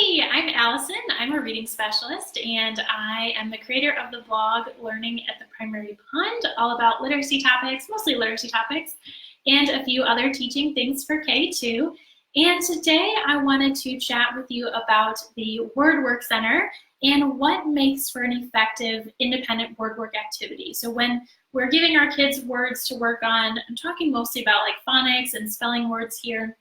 Hey, I'm Allison. I'm a reading specialist, and I am the creator of the blog Learning at the Primary Pond, all about literacy topics, mostly literacy topics, and a few other teaching things for K2. And today I wanted to chat with you about the Word Work Center and what makes for an effective independent word work activity. So when we're giving our kids words to work on, I'm talking mostly about like phonics and spelling words here,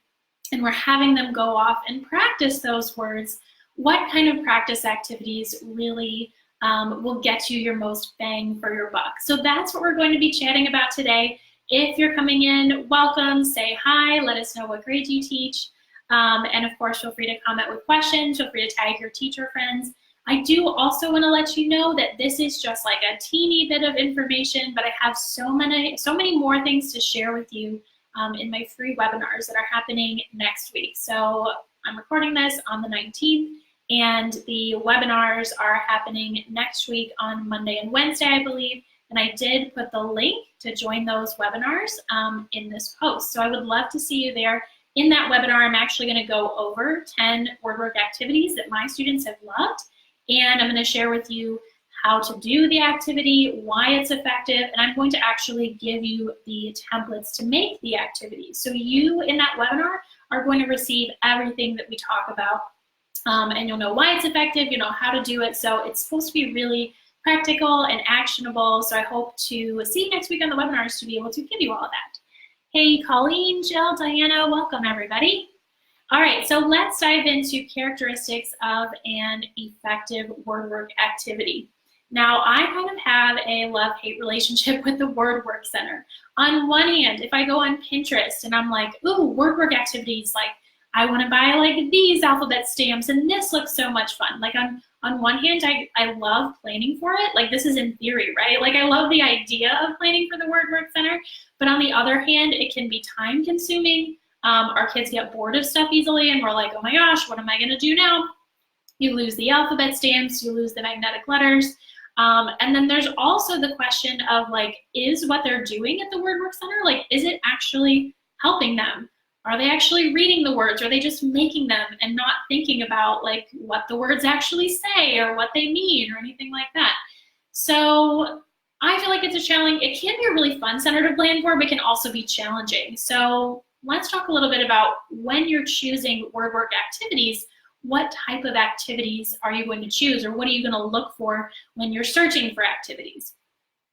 and we're having them go off and practice those words, what kind of practice activities really will get you your most bang for your buck? So that's what we're going to be chatting about today. If you're coming in, welcome, say hi, let us know what grade you teach. And of course, feel free to comment with questions, feel free to tag your teacher friends. I do also want to let you know that this is just like a teeny bit of information, but I have so many more things to share with you in my free webinars that are happening next week. So I'm recording this on the 19th, and the webinars are happening next week on Monday and Wednesday, I believe. And I did put the link to join those webinars in this post. So I would love to see you there. In that webinar, I'm actually going to go over 10 word work activities that my students have loved, and I'm going to share with you how to do the activity, why it's effective, and I'm going to actually give you the templates to make the activity. So you in that webinar are going to receive everything that we talk about, and you'll know why it's effective, you know how to do it. So it's supposed to be really practical and actionable. So I hope to see you next week on the webinars to be able to give you all of that. Hey, Colleen, Jill, Diana, welcome everybody. All right, so let's dive into characteristics of an effective word work activity. Now, I kind of have a love-hate relationship with the Word Work Center. On one hand, if I go on Pinterest and I'm like, ooh, word work activities, like I want to buy like these alphabet stamps and this looks so much fun. Like on one hand, I love planning for it. Like this is in theory, right? Like I love the idea of planning for the Word Work Center. But on the other hand, it can be time consuming. Our kids get bored of stuff easily and we're like, oh my gosh, what am I going to do now? You lose the alphabet stamps, you lose the magnetic letters. And then there's also the question of like, is what they're doing at the Word Work Center, like, is it actually helping them? Are they actually reading the words? Or are they just making them and not thinking about like what the words actually say or what they mean or anything like that? So I feel like it's a challenge. It can be a really fun center to plan for, but can also be challenging. So let's talk a little bit about when you're choosing word work activities, what type of activities are you going to choose, or what are you going to look for when you're searching for activities?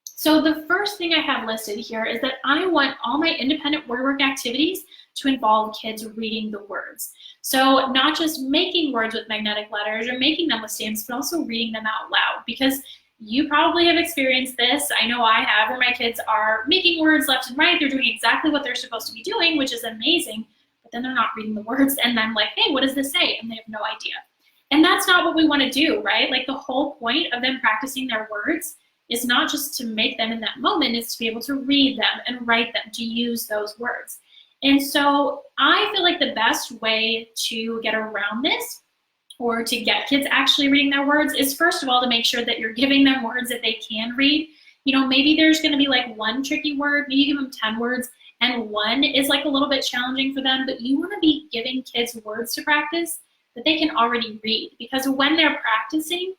So the first thing I have listed here is that I want all my independent word work activities to involve kids reading the words. So not just making words with magnetic letters or making them with stamps, but also reading them out loud, because you probably have experienced this. I know I have, where my kids are making words left and right. They're doing exactly what they're supposed to be doing, which is amazing. Then they're not reading the words, and I'm like, hey, what does this say? And they have no idea. And that's not what we want to do, right? Like the whole point of them practicing their words is not just to make them in that moment, it's to be able to read them and write them, to use those words. And so I feel like the best way to get around this, or to get kids actually reading their words, is first of all to make sure that you're giving them words that they can read. You know, maybe there's going to be like one tricky word, maybe you give them 10 words, and one is like a little bit challenging for them, but you want to be giving kids words to practice that they can already read. Because when they're practicing,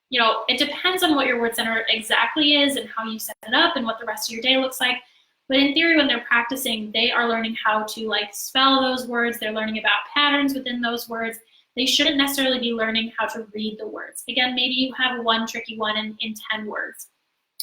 you know, it depends on what your word center exactly is and how you set it up and what the rest of your day looks like. But in theory, when they're practicing, they are learning how to like spell those words. They're learning about patterns within those words. They shouldn't necessarily be learning how to read the words. Again, maybe you have one tricky one in 10 words,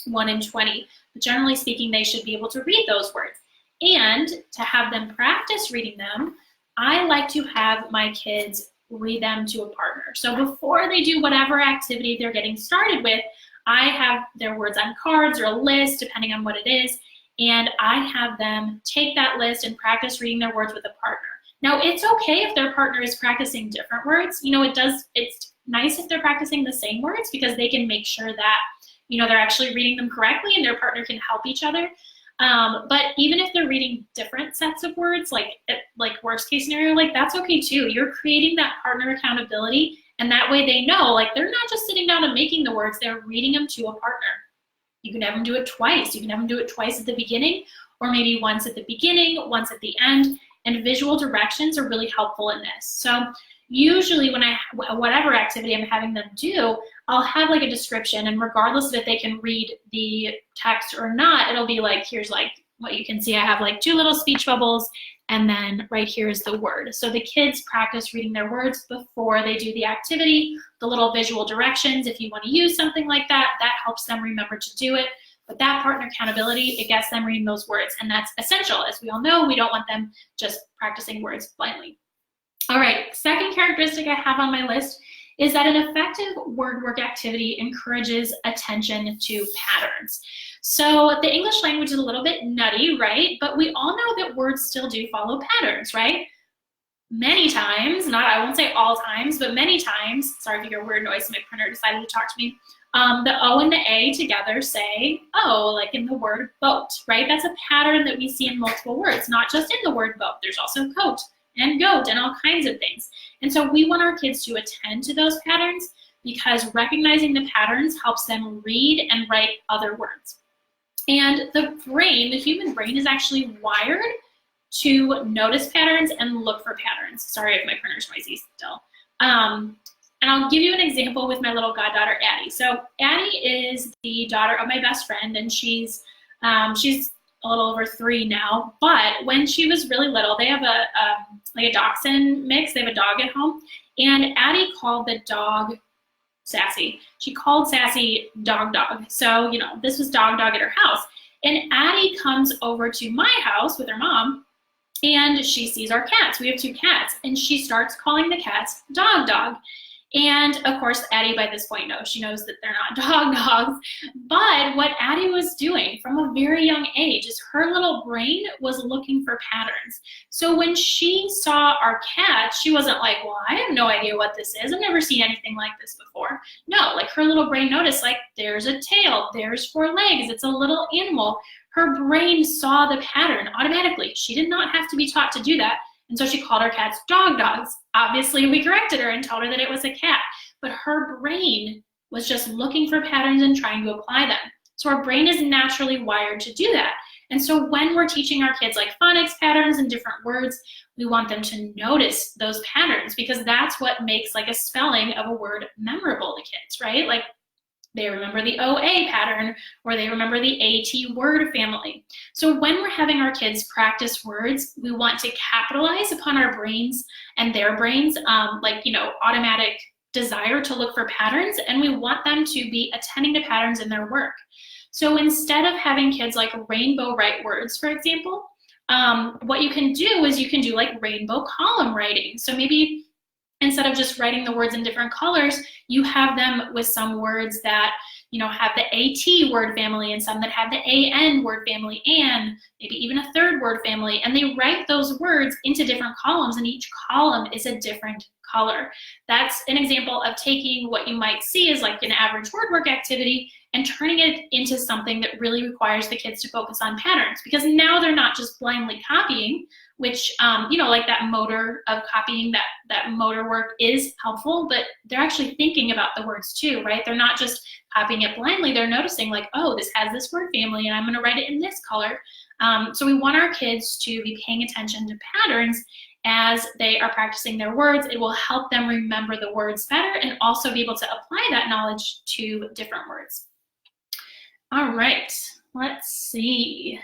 one in 20. But generally speaking, they should be able to read those words. And to have them practice reading them, I like to have my kids read them to a partner. So before they do whatever activity they're getting started with, I have their words on cards or a list, depending on what it is, and I have them take that list and practice reading their words with a partner. Now, it's okay if their partner is practicing different words. You know, it's nice if they're practicing the same words, because they can make sure that, you know, they're actually reading them correctly and their partner can help each other. But even if they're reading different sets of words, like worst case scenario, like that's okay too. You're creating that partner accountability, and that way they know, like, they're not just sitting down and making the words, they're reading them to a partner. You can have them do it twice. You can have them do it twice at the beginning, or maybe once at the beginning, once at the end, and visual directions are really helpful in this. So usually when whatever activity I'm having them do, I'll have like a description, and regardless of if they can read the text or not, it'll be like, here's like what you can see. I have like 2 little speech bubbles, and then right here is the word. So the kids practice reading their words before they do the activity. The little visual directions, if you want to use something like that, that helps them remember to do it. But that partner accountability, it gets them reading those words, and that's essential. As we all know, we don't want them just practicing words blindly. All right, second characteristic I have on my list is that an effective word work activity encourages attention to patterns. So the English language is a little bit nutty, right? But we all know that words still do follow patterns, right? Many times, I won't say all times, but many times, sorry if you hear weird noise, my printer decided to talk to me. The O and the A together say, oh, like in the word boat, right? That's a pattern that we see in multiple words, not just in the word boat. There's also coat and goat and all kinds of things. And so we want our kids to attend to those patterns, because recognizing the patterns helps them read and write other words. And the brain, the human brain, is actually wired to notice patterns and look for patterns. Sorry if my printer's noisy still. And I'll give you an example with my little goddaughter, Addie. So Addie is the daughter of my best friend, and she's a little over 3 now. But when she was really little, they have like a dachshund mix. They have a dog at home, and Addie called the dog Sassy. She called Sassy Dog. So, you know, this was Dog at her house. And Addie comes over to my house with her mom, and she sees our cats. We have 2 cats, and she starts calling the cats Dog. And of course, Addie by this point knows. She knows that they're not dogs. But what Addie was doing from a very young age is her little brain was looking for patterns. So when she saw our cat, she wasn't like, well, I have no idea what this is. I've never seen anything like this before. No, like her little brain noticed, like, there's a tail, there's 4 legs, it's a little animal. Her brain saw the pattern automatically. She did not have to be taught to do that. And so she called our cats dogs. Obviously, we corrected her and told her that it was a cat. But her brain was just looking for patterns and trying to apply them. So our brain is naturally wired to do that. And so when we're teaching our kids like phonics patterns and different words, we want them to notice those patterns, because that's what makes like a spelling of a word memorable to kids, right? Like, they remember the OA pattern, or they remember the AT word family. So when we're having our kids practice words, we want to capitalize upon our brains and their brains, like, you know, automatic desire to look for patterns, and we want them to be attending to patterns in their work. So instead of having kids like rainbow write words, for example, what you can do is you can do like rainbow column writing. So maybe instead of just writing the words in different colors, you have them with some words that, you know, have the AT word family, and some that have the AN word family, and maybe even a 3rd word family. And they write those words into different columns, and each column is a different color. That's an example of taking what you might see as like an average word work activity and turning it into something that really requires the kids to focus on patterns, because now they're not just blindly copying, which, you know, like that motor of copying, that motor work is helpful, but they're actually thinking about the words too, right? They're not just copying it blindly. They're noticing like, oh, this has this word family, and I'm going to write it in this color. So we want our kids to be paying attention to patterns as they are practicing their words. It will help them remember the words better and also be able to apply that knowledge to different words. All right, let's see.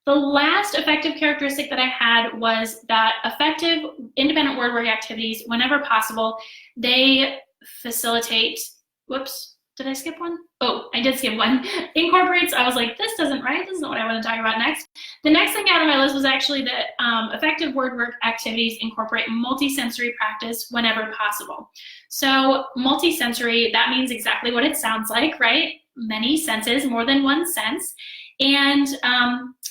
The last effective characteristic that I had was that effective independent word work activities, whenever possible, they facilitate, whoops, did I skip one? Oh, I did skip one. Incorporates, I was like, this doesn't, right? This isn't what I want to talk about next. The next thing out of my list was actually that effective word work activities incorporate multisensory practice whenever possible. So multisensory, that means exactly what it sounds like, right? Many senses, more than one sense. And,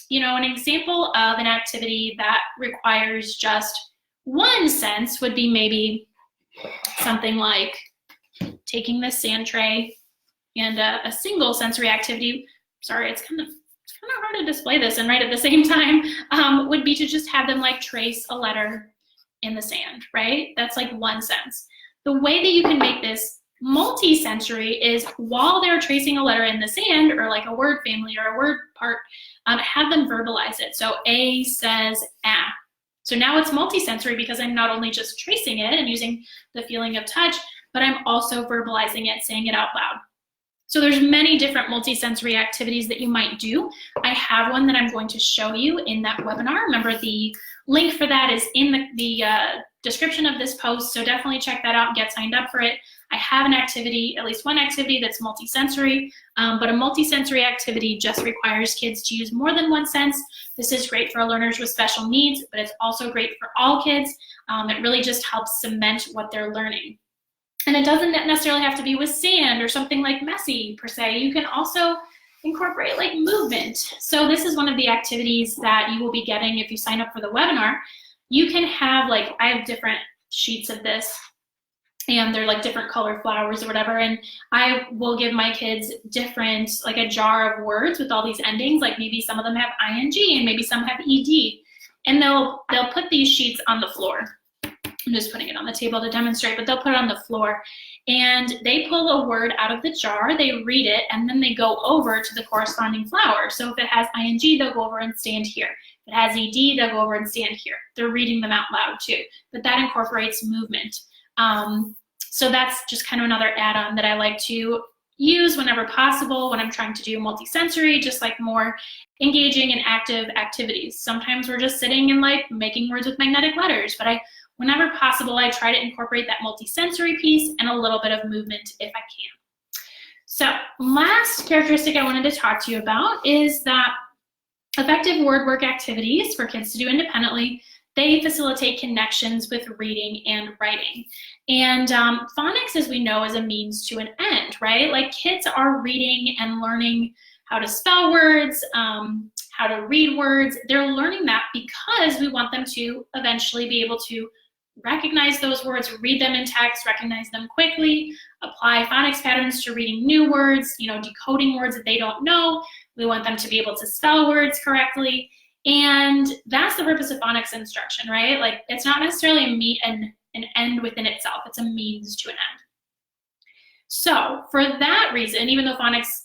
you know, an example of an activity that requires just one sense would be maybe something like taking this sand tray, and a single sensory activity, sorry, it's kind of hard to display this and write at the same time, would be to just have them like trace a letter in the sand, right? That's like one sense. The way that you can make this multi-sensory is while they're tracing a letter in the sand, or like a word family or a word part, have them verbalize it. So A says ah. So now it's multisensory because I'm not only just tracing it and using the feeling of touch, but I'm also verbalizing it, saying it out loud. So there's many different multisensory activities that you might do. I have one that I'm going to show you in that webinar. Remember, the link for that is in the description of this post, so definitely check that out and get signed up for it. I have an activity, at least one activity that's multisensory, but a multisensory activity just requires kids to use more than one sense. This is great for learners with special needs, but it's also great for all kids. It really just helps cement what they're learning. And it doesn't necessarily have to be with sand or something like messy per se. You can also incorporate like movement. So this is one of the activities that you will be getting if you sign up for the webinar. You can have, like, I have different sheets of this, and they're like different color flowers or whatever, and I will give my kids different, like a jar of words with all these endings, like maybe some of them have ing and maybe some have ed, and they'll put these sheets on the floor. I'm just putting it on the table to demonstrate, but they'll put it on the floor, and they pull a word out of the jar, they read it, and then they go over to the corresponding flower. So if it has ing, they'll go over and stand here. If it has ed, they'll go over and stand here. They're reading them out loud too, but that incorporates movement. So that's just kind of another add-on that I like to use whenever possible when I'm trying to do multisensory, just like more engaging and active activities. Sometimes we're just sitting and like making words with magnetic letters, but whenever possible, I try to incorporate that multisensory piece and a little bit of movement if I can. So last characteristic I wanted to talk to you about is that effective word work activities for kids to do independently, they facilitate connections with reading and writing. And phonics, as we know, is a means to an end, right? Like, kids are reading and learning how to spell words, how to read words. They're learning that because we want them to eventually be able to recognize those words, read them in text, recognize them quickly, apply phonics patterns to reading new words, decoding words that they don't know. We want them to be able to spell words correctly. And that's the purpose of phonics instruction, right? Like, it's not necessarily an end within itself. It's a means to an end. So for that reason, even though phonics,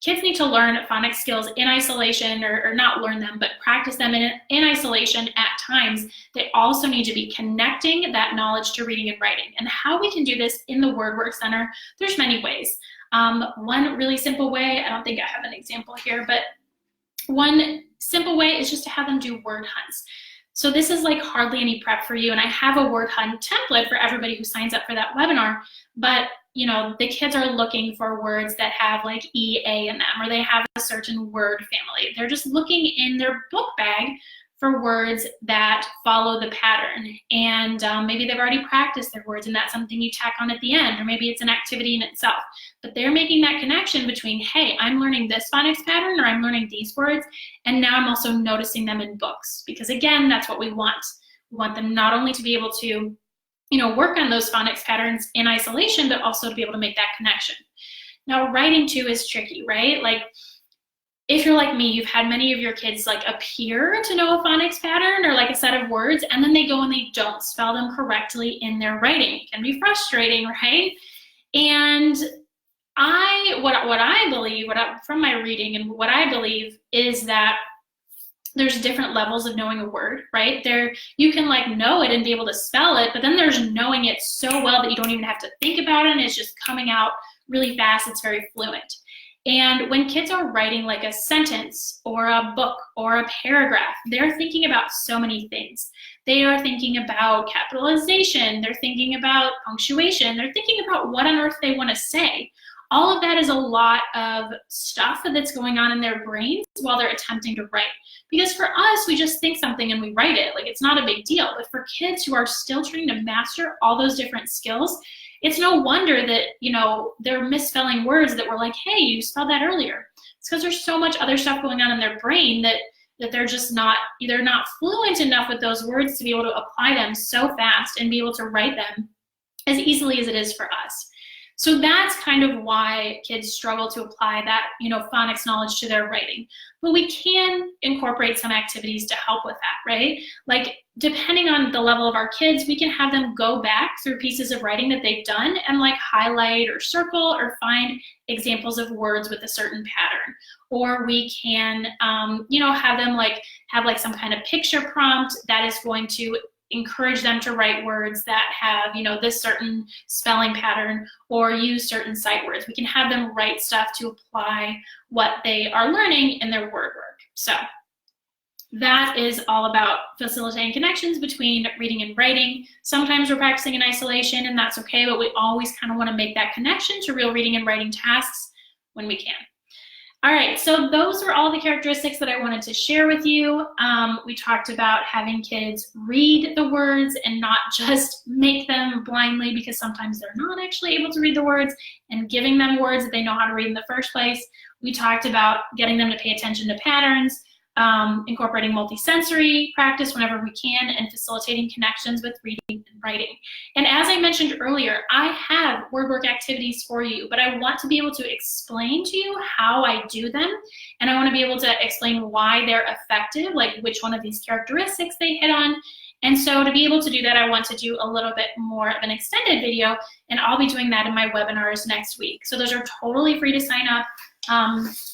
kids need to learn phonics skills in isolation, or not learn them, but practice them in isolation at times. They also need to be connecting that knowledge to reading and writing. And how we can do this in the Word Work Center, there's many ways. One really simple way, I don't think I have an example here, but one simple way is just to have them do word hunts. So this is like hardly any prep for you, and I have a word hunt template for everybody who signs up for that webinar, but the kids are looking for words that have like EA in them, or they have a certain word family. They're just looking in their book bag for words that follow the pattern, and maybe they've already practiced their words, and that's something you tack on at the end, or maybe it's an activity in itself. But they're making that connection between, hey, I'm learning this phonics pattern, or I'm learning these words, and now I'm also noticing them in books, because again, that's what we want. We want them not only to be able to work on those phonics patterns in isolation, but also to be able to make that connection. Now, writing too is tricky, right? Like, if you're like me, you've had many of your kids like appear to know a phonics pattern or like a set of words, and then they go and they don't spell them correctly in their writing. It can be frustrating, right? And what I believe from my reading, and what I believe is that there's different levels of knowing a word, right? You can like know it and be able to spell it, but then there's knowing it so well that you don't even have to think about it, and it's just coming out really fast. It's very fluent. And when kids are writing like a sentence or a book or a paragraph, they're thinking about so many things. They are thinking about capitalization, they're thinking about punctuation, they're thinking about what on earth they want to say. All of that is a lot of stuff that's going on in their brains while they're attempting to write. Because for us, we just think something and we write it. Like, it's not a big deal. But for kids who are still trying to master all those different skills, it's no wonder that, they're misspelling words that we're like, hey, you spelled that earlier. It's because there's so much other stuff going on in their brain that they're just not fluent enough with those words to be able to apply them so fast and be able to write them as easily as it is for us. So that's kind of why kids struggle to apply that, phonics knowledge to their writing. But we can incorporate some activities to help with that, right? Like, depending on the level of our kids, we can have them go back through pieces of writing that they've done and like highlight or circle or find examples of words with a certain pattern. Or we can, you know, have them have some kind of picture prompt that is going to encourage them to write words that have, you know, this certain spelling pattern or use certain sight words. We can have them write stuff to apply what they are learning in their word work. So that is all about facilitating connections between reading and writing. Sometimes we're practicing in isolation, and that's okay, but we always kind of want to make that connection to real reading and writing tasks when we can. All right, so those were all the characteristics that I wanted to share with you. We talked about having kids read the words and not just make them blindly, because sometimes they're not actually able to read the words, and giving them words that they know how to read in the first place. We talked about getting them to pay attention to patterns, incorporating multisensory practice whenever we can, and facilitating connections with reading and writing. And as I mentioned earlier, I have word work activities for you, but I want to be able to explain to you how I do them, and I want to be able to explain why they're effective, like which one of these characteristics they hit on. And so to be able to do that, I want to do a little bit more of an extended video, and I'll be doing that in my webinars next week. So those are totally free to sign up.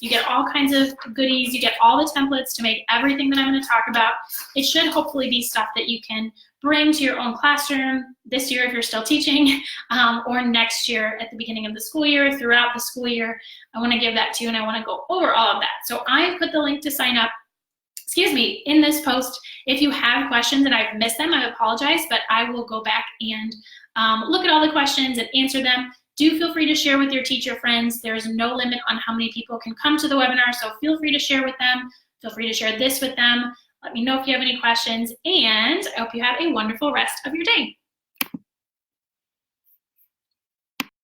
You get all kinds of goodies. You get all the templates to make everything that I'm going to talk about. It should hopefully be stuff that you can bring to your own classroom this year if you're still teaching, or next year at the beginning of the school year, throughout the school year. I want to give that to you, and I want to go over all of that. So I put the link to sign up, in this post. If you have questions and I've missed them, I apologize, but I will go back and look at all the questions and answer them. Do feel free to share with your teacher friends. There's no limit on how many people can come to the webinar, so feel free to share with them. Feel free to share this with them. Let me know if you have any questions, and I hope you have a wonderful rest of your day.